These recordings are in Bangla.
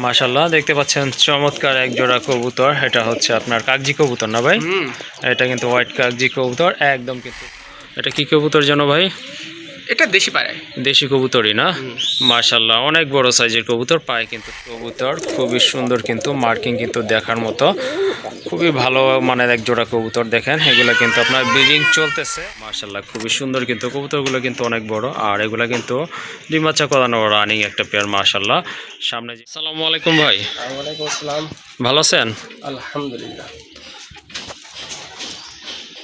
মাশাআল্লাহ দেখতে পাচ্ছেন চমৎকার এক জোড়া কবুতর। এটা হচ্ছে আপনার কাগজি কবুতর না ভাই? এটা কিন্তু হোয়াইট কাগজি কবুতর একদম। কিন্তু এটা কি কবুতর জানো ভাই? এটা দেশি পায়রায়। দেশি কবুতরই না? মাশাআল্লাহ অনেক বড় সাইজের কবুতর পায় কিন্তু কবুতর খুবই সুন্দর, কিন্তু মার্কিং কিন্তু দেখার মতো খুবই ভালো মানের এক জোড়া কবুতর। দেখেন এগুলো কিন্তু আপনার ব্রিডিং চলতেছে। মাশাআল্লাহ খুবই সুন্দর, কিন্তু কবুতরগুলো কিন্তু অনেক বড়, আর এগুলা কিন্তু ডিম বাচ্চা করানো রানিং একটা পেয়ার। মাশাআল্লাহ সামনে। আসসালামু আলাইকুম ভাই। ওয়ালাইকুম আসসালাম। ভালো আছেন? আলহামদুলিল্লাহ।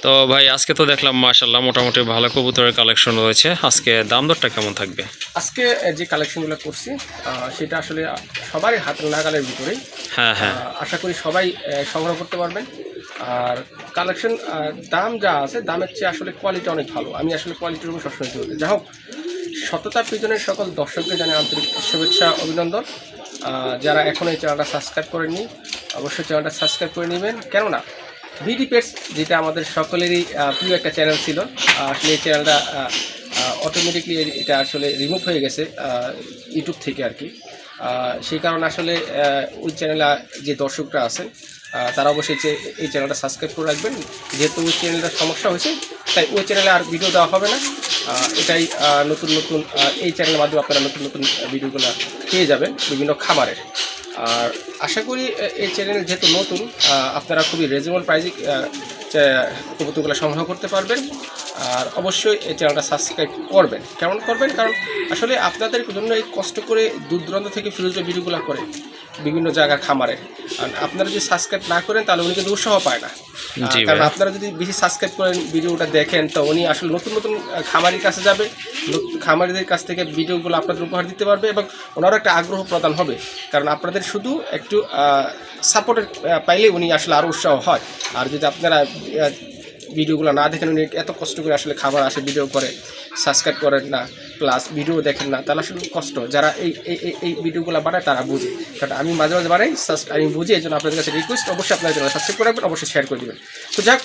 তো ভাই আজকে তো দেখলাম মাশাআল্লাহ মোটামুটি ভালো কবুতরের কালেকশন রয়েছে। আজকে দাম দরটা কেমন থাকবে? আজকে যে কালেকশনগুলো করছি সেটা আসলে সবারই হাতের নাগালের ভিতরেই। হ্যাঁ হ্যাঁ, আশা করি সবাই সংগ্রহ করতে পারবেন। আর কালেকশন দাম যা আছে দামের চেয়ে আসলে কোয়ালিটি অনেক ভালো। আমি আসলে কোয়ালিটির উপর সবসময় জোর দিই। যাই হোক, সততার পিছনের সকল দর্শককে জানাই আন্তরিক শুভেচ্ছা অভিনন্দন। যারা এখন এই চ্যানেলটা সাবস্ক্রাইব করেননি অবশ্যই চ্যানেলটা সাবস্ক্রাইব করে নেবেন। কেননা বিডি পেটস যেটা আমাদের সকলেরই প্রিয় একটা চ্যানেল ছিল, আসলে এই চ্যানেলটা অটোমেটিকলি এটা আসলে রিমুভ হয়ে গেছে ইউটিউব থেকে আর কি। সেই কারণে আসলে ওই চ্যানেলে যে দর্শকরা আছেন তারা অবশ্যই এই চ্যানেলটা সাবস্ক্রাইব করে রাখবেন। যেহেতু ওই চ্যানেলটার সমস্যা হয়েছে তাই ওই চ্যানেলে আর ভিডিও দেওয়া হবে না। এটাই নতুন নতুন এই চ্যানেলের মাধ্যমে আপনারা নতুন নতুন ভিডিওগুলো পেয়ে যাবেন বিভিন্ন খামারের। আর আশা করি এই চ্যানেল যেহেতু নতুন আপনারা খুবই রিজনেবল প্রাইসে কবুতরগুলো সংগ্রহ করতে পারবেন। আর অবশ্যই এই চ্যানেলটা সাবস্ক্রাইব করবেন। কেমন করবেন? কারণ আসলে আপনাদের জন্য এই কষ্ট করে দূর দূরান্ত থেকে ফিরোজে ভিডিওগুলো করে বিভিন্ন জায়গার খামারে, আর আপনারা যদি সাবস্ক্রাইব না করেন তাহলে উনি কিন্তু উৎসাহ পায় না। কারণ আপনারা যদি বেশি সাবস্ক্রাইব করেন ভিডিওটা দেখেন তো উনি আসলে নতুন নতুন খামারির কাছে যাবে, খামারিদের কাছ থেকে ভিডিওগুলো আপনাদের উপহার দিতে পারবে এবং ওনারও একটা আগ্রহ প্রদান হবে। কারণ আপনাদের শুধু একটু সাপোর্টের পাইলে উনি আসলে আরও উৎসাহ হয়। আর যদি আপনারা ভিডিওগুলো না দেখেন, উনি এত কষ্ট করে আসলে খাবার আসে ভিডিও করে সাবস্ক্রাইব করেন না প্লাস ভিডিও দেখেন না, তাহলে আসলে কষ্ট। যারা এই ভিডিওগুলো বানায় তারা বুঝে, কারণ আমি মাঝে মাঝে বানাই, আমি বুঝি। এই জন্য আপনাদের কাছে রিকোয়েস্ট, অবশ্যই আপনারা সাবস্ক্রাইব করে রাখবেন, অবশ্যই শেয়ার করে দেবেন। তো যাক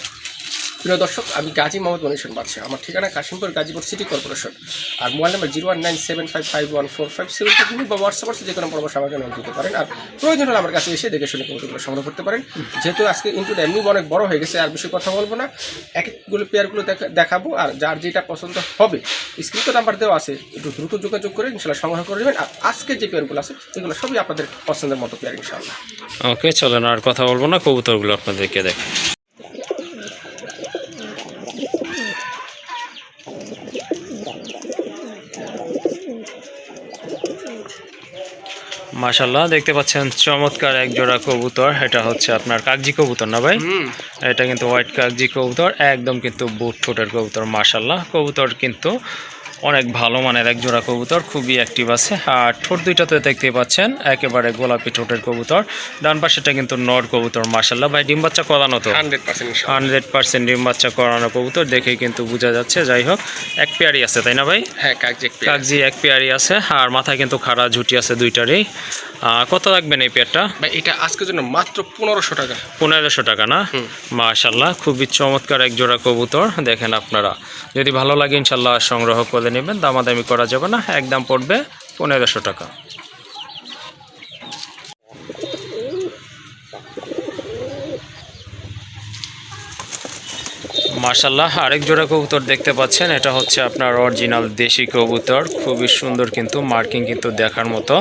প্রিয় দর্শক, আমি গাজী মোহাম্মদ মনিশন বাদশা। আমার ঠিকানা কাশিমপুর গাজীপুর সিটি কর্পোরেশন। আর মোবাইল নাম্বার 01975514575 বা হোয়াটসঅ্যাপ যে কোনো পরামর্শ আমাকে নক দিতে পারেন। আর প্রয়োজন হলে আমার কাছে এসে দেখে শুনে কবুতরগুলো সংগ্রহ করতে পারেন। যেহেতু আজকে ইন্টুটা এমনি অনেক বড় হয়ে গেছে, আর বেশি কথা বলবো না, এক একগুলো পেয়ারগুলো দেখাবো। আর যার যেটা পছন্দ হবে স্ক্রিন তো নাম্বার দেওয়া আছে, একটু দ্রুত যোগাযোগ করে ইনশাল্লাহ সংগ্রহ করে দেবেন। আর আজকে যে পেয়ারগুলো আছে এগুলো সবই আপনাদের পছন্দের মতো পেয়ার ইনশাল্লাহ। ওকে চলেন আর কথা বলবো না, কবুতরগুলো আপনাদেরকে দেখ। মাশাআল্লাহ দেখতে পাচ্ছেন চমৎকার এক জোড়া কবুতর। এটা হচ্ছে আপনার কাগজি কবুতর না ভাই? এটা কিন্তু হোয়াইট কাগজি কবুতর একদম, কিন্তু বুট ঠোঁটের কবুতর। মাশাআল্লাহ কবুতর কিন্তু অনেক ভালো মানের এক জোড়া কবুতর, খুবই অ্যাক্টিভ আছে। আর ঠোঁট দুইটাতে দেখতেই পাচ্ছেন একেবারে গোলাপি ঠোঁটের কবুতর। ডান পাশেটা কিন্তু নর কবুতর। মাশাআল্লাহ ভাই ডিম বাচ্চা করানো তো 100% ডিম বাচ্চা করানো কবুতর, দেখেই কিন্তু বোঝা যাচ্ছে। যাই হোক এক পেয়ারই আছে তাই না ভাই? হ্যাঁ, কাগজি এক পেয়ারই আছে। আর মাথায় কিন্তু খাড়া ঝুটি আছে দুইটারই। কত রাখবেন এই পেয়ারটা? ভাই এটা আজকের জন্য মাত্র 1500 টাকা। 1500 টাকা না? মাশাআল্লাহ খুবই চমৎকার এক জোড়া কবুতর। দেখেন আপনারা যদি ভালো লাগে ইনশাল্লাহ সংগ্রহ করে নেবেন, দামাদামি করা যাবে না, একদম পড়বে 1500 টাকা। মাশাআল্লাহ আরেক জোড়া কবুতর দেখতে পাচ্ছেন, এটা হচ্ছে আপনার অরিজিনাল দেশি কবুতর, খুবই সুন্দর, কিন্তু মার্কিং কিন্তু দেখার মতো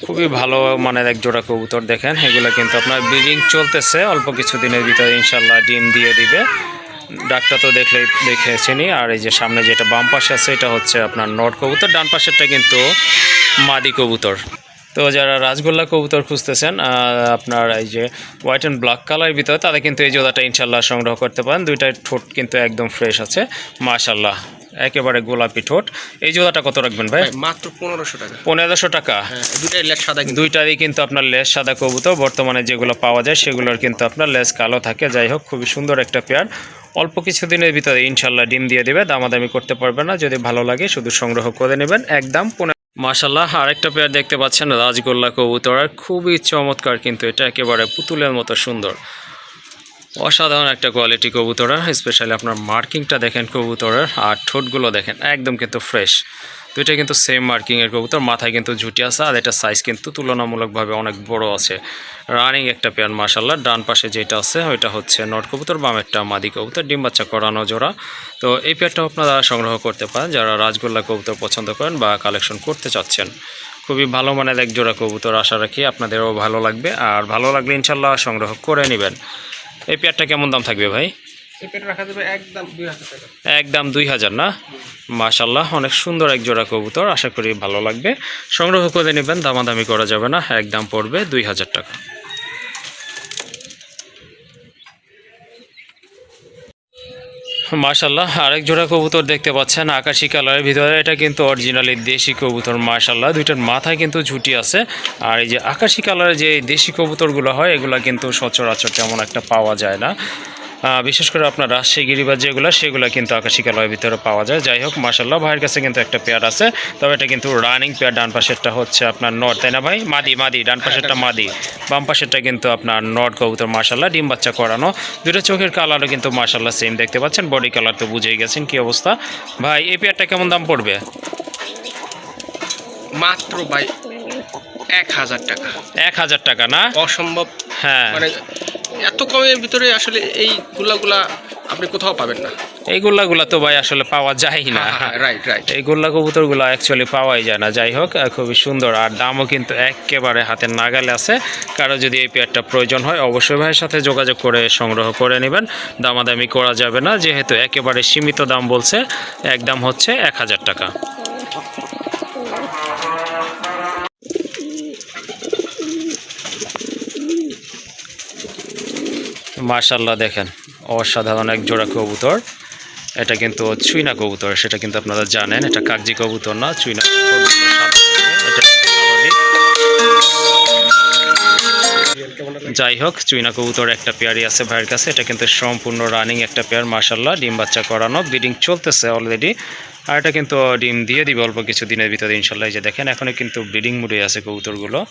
খুবই ভালো মানের এক জোড়া কবুতর। দেখেন এগুলো কিন্তু আপনার ব্রিডিং চলতেছে, অল্প কিছু দিনের ভিতরে ইনশাল্লাহ ডিম দিয়ে দিবে। ডাকটা তো দেখেছেনই। আর এই যে সামনে যেটা বাম পাশে আছে এটা হচ্ছে আপনার নর কবুতর, ডান পাশেরটা কিন্তু মাদি কবুতর। তো যারা রাজগোল্লা কবুতর খুঁজতেছেন আপনার এই যে হোয়াইট অ্যান্ড ব্ল্যাক কালারের ভিতরে, তাদের কিন্তু এই জোড়াটা ইনশাল্লাহ সংগ্রহ করতে পারেন। দুইটার ঠোঁট কিন্তু একদম ফ্রেশ আছে মাশাআল্লাহ, একেবারে গোলাপি ঠোঁট। এই জোড়াটা কত রাখবেন ভাই? মাত্র 1500 টাকা। 1500 টাকা। দুইটাই লেজ সাদা, দুইটারই কিন্তু আপনার লেজ সাদা কবুতর। বর্তমানে যেগুলো পাওয়া যায় সেগুলোর কিন্তু আপনার লেজ কালো থাকে। যাই হোক খুবই সুন্দর একটা পেয়ার, অল্প কিছুদিনের ভিতরে ইনশাল্লাহ ডিম দিয়ে দেবে, দামাদামি করতে পারবে না। যদি ভালো লাগে শুধু সংগ্রহ করে নেবেন, একদম। মাশাআল্লাহ আরেকটা পেয়ার দেখতে পাচ্ছেন রাজগোল্লা কবুতর, খুবই চমৎকার, কিন্তু এটা একেবারে পুতুলের মতো সুন্দর, অসাধারণ একটা কোয়ালিটি কবুতর। স্পেশালি আপনার মার্কিংটা দেখেন কবুতরের, আর ঠোঁটগুলো দেখেন একদম কিন্তু ফ্রেশ। দুইটা কিন্তু সেম মার্কিংয়ের কবুতর, মাথায় কিন্তু ঝুটি আছে, আর এটা সাইজ কিন্তু তুলনামূলকভাবে অনেক বড় আছে। রানিং একটা পেয়ার মাশাল্লাহ। ডান পাশে যেটা আছে ওইটা হচ্ছে নট কবুতর, বামেরটা মাদি কবুতর, ডিম বাচ্চা করানো জোড়া। তো এই পেয়ারটাও আপনারা সংগ্রহ করতে পারেন যারা রাজগোল্লা কবুতর পছন্দ করেন বা কালেকশন করতে চাচ্ছেন। খুবই ভালো মানের এক জোড়া কবুতর, আশা রাখি আপনাদেরও ভালো লাগবে, আর ভালো লাগলে ইনশাল্লাহ সংগ্রহ করে নেবেন। এই পেয়ারটা কেমন দাম থাকবে ভাই? এই পেয়ারটা রাখা যাবে একদম 2000 টাকা। একদম 2000 না? মাশাল্লাহ, অনেক সুন্দর এক জোড়া কবুতর, আশা করি ভালো লাগবে, সংগ্রহ করে নেবেন, দামাদামি করা যাবে না, একদম পড়বে 2000 টাকা। মাশাল্লাহ, আরেক জোড়া কবুতর দেখতে পাচ্ছেন আকাশি কালারের ভিতরে, এটা কিন্তু অরিজিনালি দেশি কবুতর মাশাল্লাহ। দুইটার মাথায় কিন্তু ঝুটি আছে, আর এই যে আকাশি কালারের যে দেশি কবুতরগুলো হয় এগুলা কিন্তু সচরাচর তেমন একটা পাওয়া যায় না, বিশেষ করে আপনার রাজশাহী গিরিবাজ সেগুলো কিন্তু আকাশি কালারের ভিতরে পাওয়া যায়। যাই হোক মাশাল্লাহ, ভাইয়ের কাছে কিন্তু একটা পেয়ার আছে, তবে এটা কিন্তু রানিং পেয়ার। ডান পাশেরটা হচ্ছে আপনার নট, তাই না ভাই? মাদি, ডান পাশেরটা মাদি, বাম পাশেরটা কিন্তু আপনার নট কবুতর মাশাল্লাহ, ডিম বাচ্চা করানো। দুটো চোখের কালারও কিন্তু মাশাল্লাহ সেম দেখতে পাচ্ছেন, বডি কালার তো বুঝেই গেছেন কি অবস্থা। ভাই এই পেয়ারটা কেমন দাম পড়বে? মাত্র ভাই 1000 টাকা। 1000 টাকা না? অসম্ভব। হ্যাঁ, মানে এত কমের ভিতরে আসলে এই গুলা আপনি কোথাও পাবেন না। এই গোল্লাগুলা তো ভাই আসলে পাওয়া যায় না। রাইট। এই গোল্লা কবুতরগুলো অ্যাকচুয়ালি পাওয়াই যায় না। যাই হোক, খুবই সুন্দর, আর দামও কিন্তু একেবারে হাতের নাগালে আছে। কারো যদি এই পেয়ারটা প্রয়োজন হয় অবশ্যই ভাইয়ের সাথে যোগাযোগ করে সংগ্রহ করে নেবেন, দামাদামি করা যাবে না, যেহেতু একেবারে সীমিত দাম বলছে, একদম হচ্ছে 1000 টাকা। মাশাল্লাহ, দেখেন অসাধারণ এক জোড়া কবুতর, এটা কিন্তু চুইনা কবুতর, সেটা কিন্তু আপনারা জানেন, এটা কাগজি কবুতর না, চুইনা কবুতর সাদা থাকবে, এটা স্বাভাবিক। যাই হোক, চুইনা কবুতর একটা পেয়ারই আছে ভাইয়ের কাছে, এটা কিন্তু সম্পূর্ণ রানিং একটা পেয়ার মাশাল্লাহ, ডিম বাচ্চা করানো, ব্রিডিং চলতেছে অলরেডি, আর এটা কিন্তু ডিম দিয়ে দিবে অল্প কিছু দিনের ভিতরে ইনশাল্লাহ। এই যে দেখেন এখনই কিন্তু ব্রিডিং মুডে আছে কবুতরগুলো।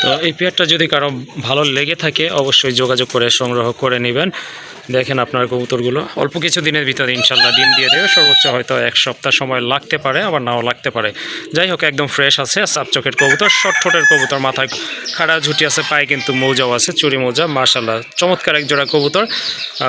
তো এই পেয়ারটা যদি কারো ভালো লেগে থাকে অবশ্যই যোগাযোগ করে সংগ্রহ করে নেবেন। দেখেন আপনার কবুতরগুলো অল্প কিছু দিনের ভিতরে ইনশাল্লাহ ডিম দিয়ে দেবে, সর্বোচ্চ হয়তো 1 সপ্তাহ সময় লাগতে পারে, আবার নাও লাগতে পারে। যাই হোক, একদম ফ্রেশ আছে, সাপ চোখের কবুতর, শর্ট ঠোঁটের কবুতর, মাথায় খাড়া ঝুটি আছে, পায়ে কিন্তু মৌজাও আছে, চুরি মৌজা, মাশাল্লাহ চমৎকার এক জোড়া কবুতর।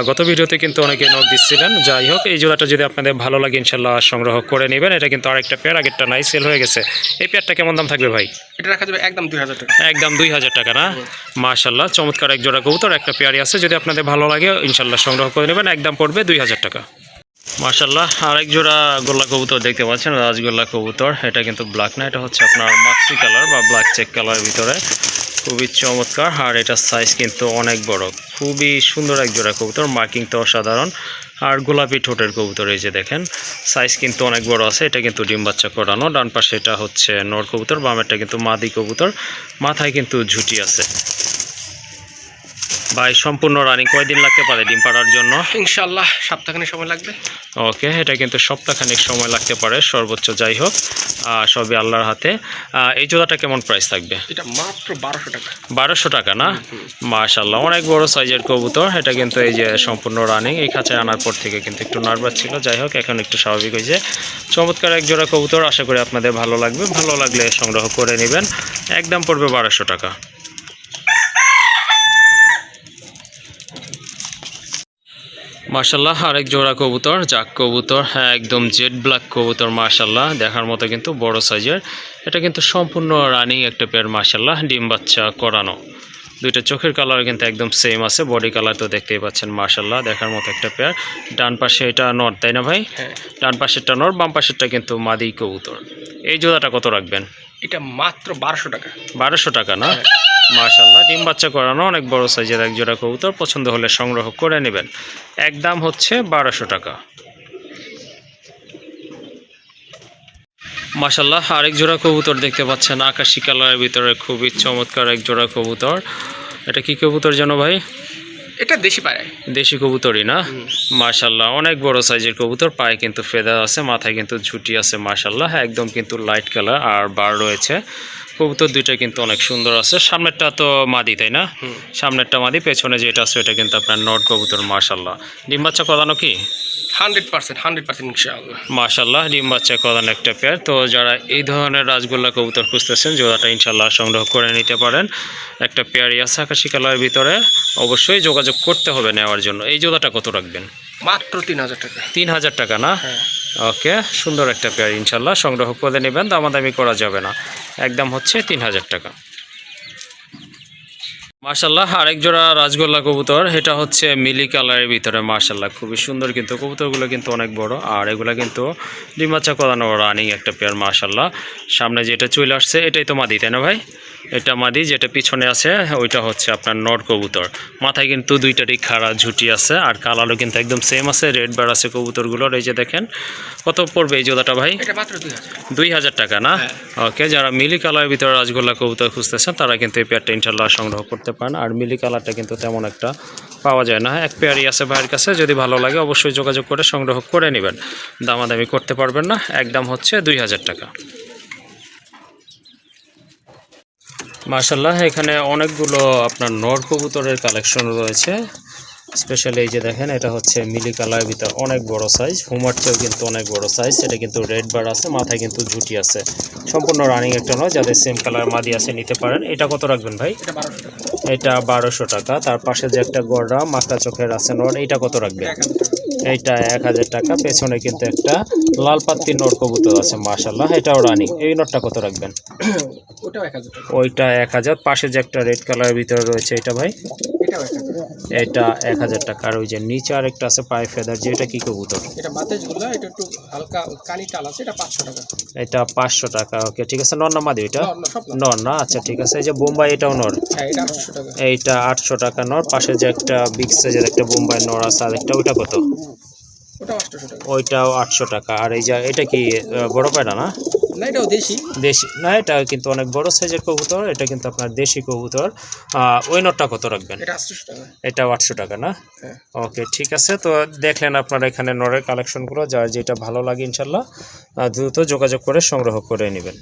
গত ভিডিওতে কিন্তু অনেকে নোট দিচ্ছিলেন। যাই হোক, এই জোড়াটা যদি আপনাদের ভালো লাগে ইনশাল্লাহ সংগ্রহ করে নেবেন। এটা কিন্তু আরেকটা পেয়ার, আগেরটা নাই, সেল হয়ে গেছে। এই পেয়ারটা কেমন দাম থাকবে ভাই? এটা রাখা যাবে একদম 2000 টাকা। একদম 2000 টাকা না? মাশাল্লাহ, চমৎকার এক জোড়া কবুতর, একটা পেয়ারই আছে, যদি আপনাদের ভালো লাগে ইনশাল্লাহ সংগ্রহ করে নেবেন, একদম পড়বে 2000 টাকা। মাশাল্লাহ, আরেক জোড়া গোল্লা কবুতর দেখতে পাচ্ছেন, রাজগোল্লা কবুতর, এটা কিন্তু ব্ল্যাক না, এটা হচ্ছে আপনার মাক্সি কালার বা ব্ল্যাক চেক কালারের ভিতরে, খুবই চমৎকার, আর এটার সাইজ কিন্তু অনেক বড়, খুবই সুন্দর এক জোড়া কবুতর, মার্কিং তো অসাধারণ, আর গোলাপি ঠোঁটের কবুতর। এই যে দেখেন সাইজ কিন্তু অনেক বড় আছে, এটা কিন্তু ডিম বাচ্চা করানো। ডান পাশে এটা হচ্ছে নর কবুতর, বামেরটা কিন্তু মাদি কবুতর, মাথায় কিন্তু ঝুটি আছে। ভাই সম্পূর্ণ রানিং কয়দিন লাগতে পারে ডিম পাড়ার জন্য? ইনশাআল্লাহ সপ্তাহখানেক সময় লাগবে। ওকে, এটা কিন্তু সপ্তাহখানেক সময় লাগতে পারে সর্বোচ্চ। যাই হোক, সবই আল্লাহর হাতে। এই জোড়াটা কেমন প্রাইস থাকবে? এটা মাত্র 1200 টাকা। 1200 টাকা না? মাশাআল্লাহ, অনেক বড় সাইজের কবুতর, এটা কিন্তু এই যে সম্পূর্ণ রানিং। এই খাঁচায় আনার পর থেকে কিন্তু একটু নার্ভাস ছিল, যাই হোক এখন একটু স্বাভাবিক হয়েছে। চমৎকার এক জোড়া কবুতর, আশা করি আপনাদের ভালো লাগবে, ভালো লাগলে সংগ্রহ করে নেবেন, একদম পড়বে 1200 টাকা। মাশাল্লাহ, আরেক জোড়া কবুতর, জাক কবুতর, হ্যাঁ একদম জেড ব্ল্যাক কবুতর, মাশাল্লাহ দেখার মতো কিন্তু বড় সাইজের, এটা কিন্তু সম্পূর্ণ রানিং একটা পেয়ার মাশাল্লাহ, ডিম বাচ্চা করানো। দুইটা চোখের কালার কিন্তু একদম সেম আছে, বডি কালার তো দেখতেই পাচ্ছেন, মাশাল্লাহ দেখার মতো একটা পেয়ার। ডান পাশে এটা নর, তাই না ভাই? ডান পাশেরটা নর, বাম পাশেরটা কিন্তু মাদি কবুতর। এই জোড়াটা কত রাখবেন? এটা মাত্র 1200 টাকা। 1200 টাকা না? মাশাআল্লাহ, ডিম বাচ্চা করানো অনেক বড় সাইজের এক জোড়া কবুতর, পছন্দ হলে সংগ্রহ করে নেবেন। একদম হচ্ছে 1200 টাকা। মাশাআল্লাহ, আরেক জোড়া কবুতর দেখতে পাচ্ছেন আকাশী কালারের ভিতরে, খুবই চমৎকার এক জোড়া কবুতর। এটা কি কবুতর যেন ভাই? এটা দেশি পায়রা। দেশি কবুতরই না? মাশাআল্লাহ, অনেক বড় সাইজের কবুতর, পায়ে কিন্তু ফেদার আছে, মাথায় কিন্তু ঝুটি আছে। মাশাআল্লাহ, একদম কিন্তু লাইট কালার আর বার রয়েছে। কবুতর দুইটা কিন্তু অনেক সুন্দর আছে। সামনেরটা তো মাদি, তাই না? সামনেরটা মাদি, পেছনে যেটা আছে এটা কিন্তু আপনার নট কবুতর। মাশাআল্লাহ, ডিম বাচ্চা করানো কি? 100% ইনশাআল্লাহ। মাশাআল্লাহ, ডিম বাচ্চা করানো একটা পেয়ার। তো যারা এই ধরনের রাজগোল্লা কবুতর খুঁজতেছেন, জোড়াটা ইনশাআল্লাহ সংগ্রহ করে নিতে পারেন। একটা পেয়ারই আছে আকাশী কালারের ভিতরে, অবশ্যই যোগাযোগ করতে হবে নেওয়ার জন্য। এই জোড়াটা কত রাখবেন? মাত্র 3000 টাকা। 3000 টাকা না? হ্যাঁ। ওকে, সুন্দর একটা পেয়ার, ইনশাআল্লাহ সংগ্রহ করে নেবেন, দামাদামি করা যাবে না। একদম হচ্ছে 3000 টাকা। মাশাআল্লাহ, আরেক জোড়া রাজগোল্লা কবুতর, এটা হচ্ছে মিলি কালারের ভিতরে। মাশাআল্লাহ, খুবই সুন্দর কিন্তু কবুতরগুলো কিন্তু অনেক বড়, আর এগুলা কিন্তু ডিম বাচ্চা করানো রানিং একটা পেয়ার। মাশাআল্লাহ, সামনে যেটা চলে আসছে এটাই তো মাদি, তাই না ভাই? এটা মাদি, যেটা পিছনে আছে ওইটা হচ্ছে আপনার নর কবুতর। মাথায় কিন্তু দুইটারই খাড়া ঝুটি আছে, আর কালারও কিন্তু একদম সেম আছে, রেড বার আছে কবুতরগুলোর। এই যে দেখেন, কত পড়বে এই জোড়াটা ভাই? এটা মাত্র 2000। 2000 টাকা না? ওকে, যারা মিলি কালারের ভিতরে রাজগোল্লা কবুতর খুঁজতেছেন তারা কিন্তু এই পেয়ারটা ইনশাআল্লাহ সংগ্রহ করতে পারেন। আর মিলি কালারটা কিন্তু তেমন একটা পাওয়া যায় না। এক পেয়ারই আছে ভাইয়ের কাছে, যদি ভালো লাগে অবশ্যই যোগাযোগ করে সংগ্রহ করে নেবেন, দামাদামি করতে পারবেন না। একদম হচ্ছে 2000 টাকা। মাশাআল্লাহ, এখানে অনেকগুলো আপনার নর কবুতরের কালেকশন রয়েছে। স্পেশালি এই যে দেখেন, এটা হচ্ছে মিলি কালারের ভিতর, অনেক বড় সাইজ, হুমার চেয়েও কিন্তু অনেক বড় সাইজ। এটা কিন্তু রেড বার আছে, মাথায় কিন্তু ঝুটি আছে, সম্পূর্ণ রানিং একটা নয়। যাদের সেম কালার মাদি আছে নিতে পারেন। এটা কত রাখবেন ভাই? এটা 1200 টাকা। এটা 1200 টাকা। তার পাশে যে একটা গড়া মাথা চোখের আছে নর, এইটা কত রাখবেন? 1000 টাকা। এইটা 1000 টাকা। পেছনে কিন্তু একটা লাল পাত্তি নর কবুতর আছে। মাশাআল্লাহ, এটাও রানিং। এই নরটা কত রাখবেন? ওটাও 1000 টাকা। ওইটা 1000। পাশে যে একটা রেড কালারের ভিতরে রয়েছে এটা ভাই? এটাও 1000 টাকা। এটা 1000 টাকা। আর ওই যে নিচে আরেকটা আছে পায়ে ফেদার, যেটা কি কবুতর? এটা বাতেজগুলো, এটা একটু হালকা কানি টাল আছে, এটা 500 টাকা। এটা 500 টাকা। ওকে, ঠিক আছে। নর না মাদি এটা? সব না। নর না? আচ্ছা, ঠিক আছে। এই যে বোম্বাই, এটাও নর? হ্যাঁ, এটা 800 টাকা। এইটা 800 টাকা নর। পাশে যে একটা বিগ সাইজের একটা বোম্বাই নর আছে আরেকটা, ওইটা কত? ওটাও 800 টাকা। ওইটাও 800 টাকা। আর এই যে এটা কি বড় পায়রা না? না, এটাও দেশি। দেশি না, এটা কিন্তু অনেক বড় সাইজের কবুতর, এটা কিন্তু আপনার দেশি কবুতর। ওই নটটা কত রাখবেন? এটা 800 টাকা। এটা 800 টাকা না? হ্যাঁ। ওকে, ঠিক আছে। তো দেখলেন আপনারা এখানে নরের কালেকশনগুলো, যার যেটা ভালো লাগে ইনশাল্লাহ দ্রুত যোগাযোগ করে সংগ্রহ করে নেবেন।